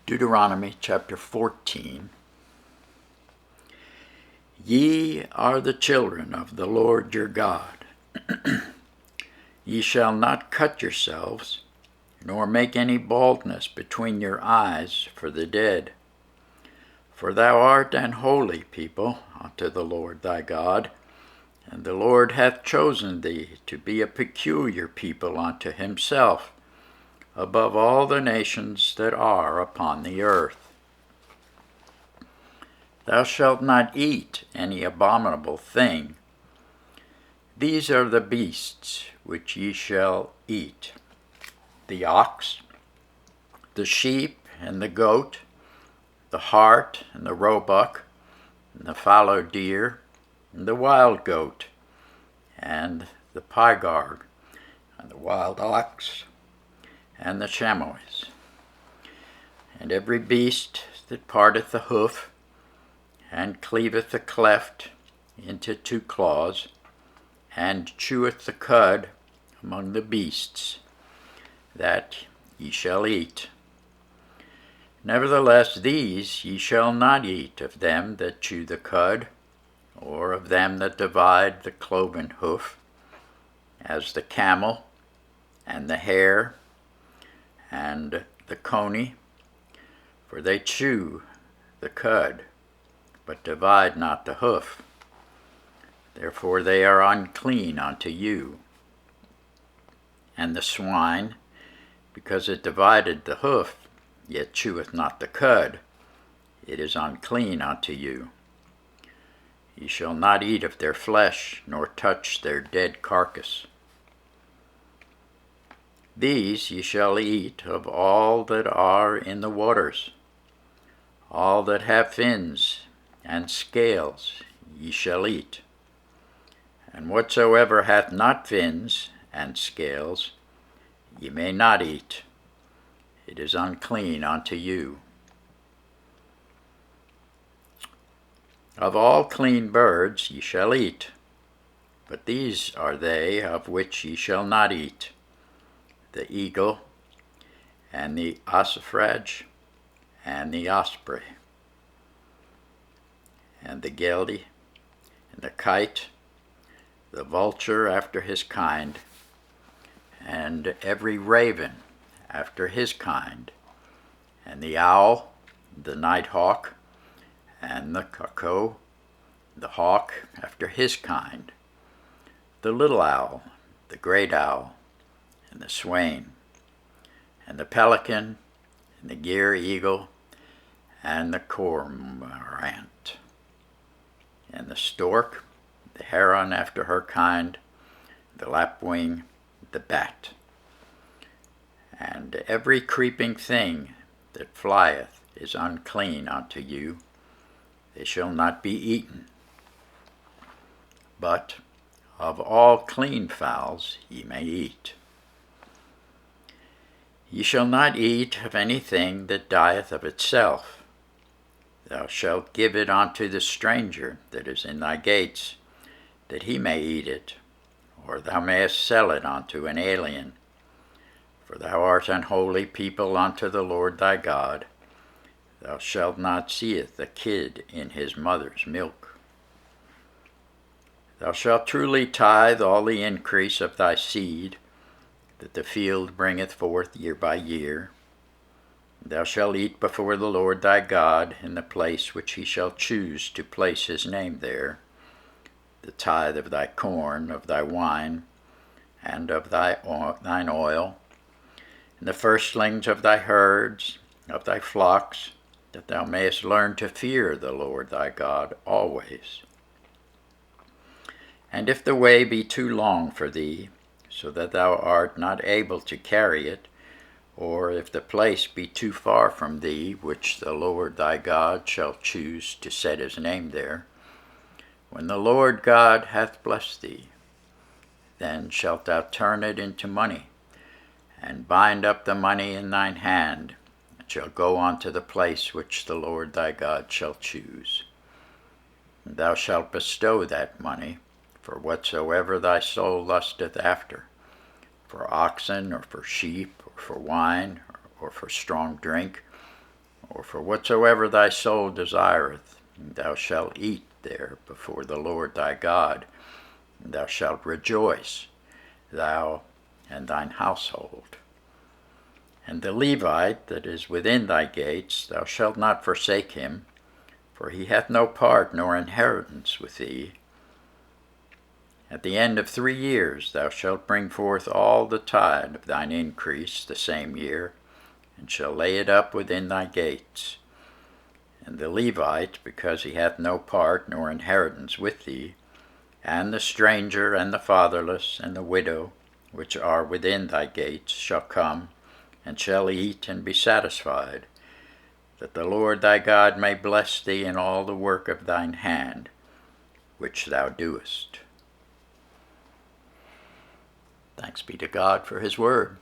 Deuteronomy chapter 14. Ye are the children of the Lord your God. Ye shall not cut yourselves, nor make any baldness between your eyes for the dead. For thou art an holy people unto the Lord thy God, and the Lord hath chosen thee to be a peculiar people unto himself, above all the nations that are upon the earth. Thou shalt not eat any abominable thing. These are the beasts which ye shall eat: the ox, the sheep, and the goat, the hart, and the roebuck, and the fallow deer, and the wild goat, and the pygarg, and the wild ox, and the chamois, and every beast that parteth the hoof, and cleaveth the cleft into two claws, and cheweth the cud among the beasts, that ye shall eat. Nevertheless these ye shall not eat of them that chew the cud, or of them that divide the cloven hoof, as the camel, and the hare, and the coney, for they chew the cud, but divide not the hoof. Therefore they are unclean unto you. And the swine, because it divided the hoof, yet cheweth not the cud, it is unclean unto you. Ye shall not eat of their flesh, nor touch their dead carcass. These ye shall eat of all that are in the waters. All that have fins and scales ye shall eat. And whatsoever hath not fins and scales ye may not eat. It is unclean unto you. Of all clean birds ye shall eat, but these are they of which ye shall not eat: the eagle, and the ossifrage, and the osprey, and the geldie, and the kite, the vulture after his kind, and every raven after his kind, and the owl, the nighthawk, and the cuckoo, the hawk after his kind, the little owl, the great owl, and the swain, and the pelican, and the gier eagle, and the cormorant, and the stork, the heron after her kind, the lapwing, the bat, and every creeping thing that flieth is unclean unto you. They shall not be eaten. But of all clean fowls ye may eat. Ye shall not eat of anything that dieth of itself. Thou shalt give it unto the stranger that is in thy gates, that he may eat it, or thou mayest sell it unto an alien. For thou art an holy people unto the Lord thy God. Thou shalt not seeth a kid in his mother's milk. Thou shalt truly tithe all the increase of thy seed, that the field bringeth forth year by year. Thou shalt eat before the Lord thy God in the place which he shall choose to place his name there, the tithe of thy corn, of thy wine, and of thine oil, and the firstlings of thy herds, of thy flocks, that thou mayest learn to fear the Lord thy God always. And if the way be too long for thee, so that thou art not able to carry it, or if the place be too far from thee, which the Lord thy God shall choose to set his name there, when the Lord God hath blessed thee, then shalt thou turn it into money, and bind up the money in thine hand, and shall go unto the place which the Lord thy God shall choose. And thou shalt bestow that money for whatsoever thy soul lusteth after, for oxen, or for sheep, or for wine, or for strong drink, or for whatsoever thy soul desireth, thou shalt eat there before the Lord thy God, and thou shalt rejoice, thou and thine household. And the Levite that is within thy gates, thou shalt not forsake him, for he hath no part nor inheritance with thee. At the end of 3 years thou shalt bring forth all the tithe of thine increase the same year, and shall lay it up within thy gates. And the Levite, because he hath no part nor inheritance with thee, and the stranger, and the fatherless, and the widow, which are within thy gates, shall come, and shall eat and be satisfied, that the Lord thy God may bless thee in all the work of thine hand, which thou doest. Thanks be to God for his word.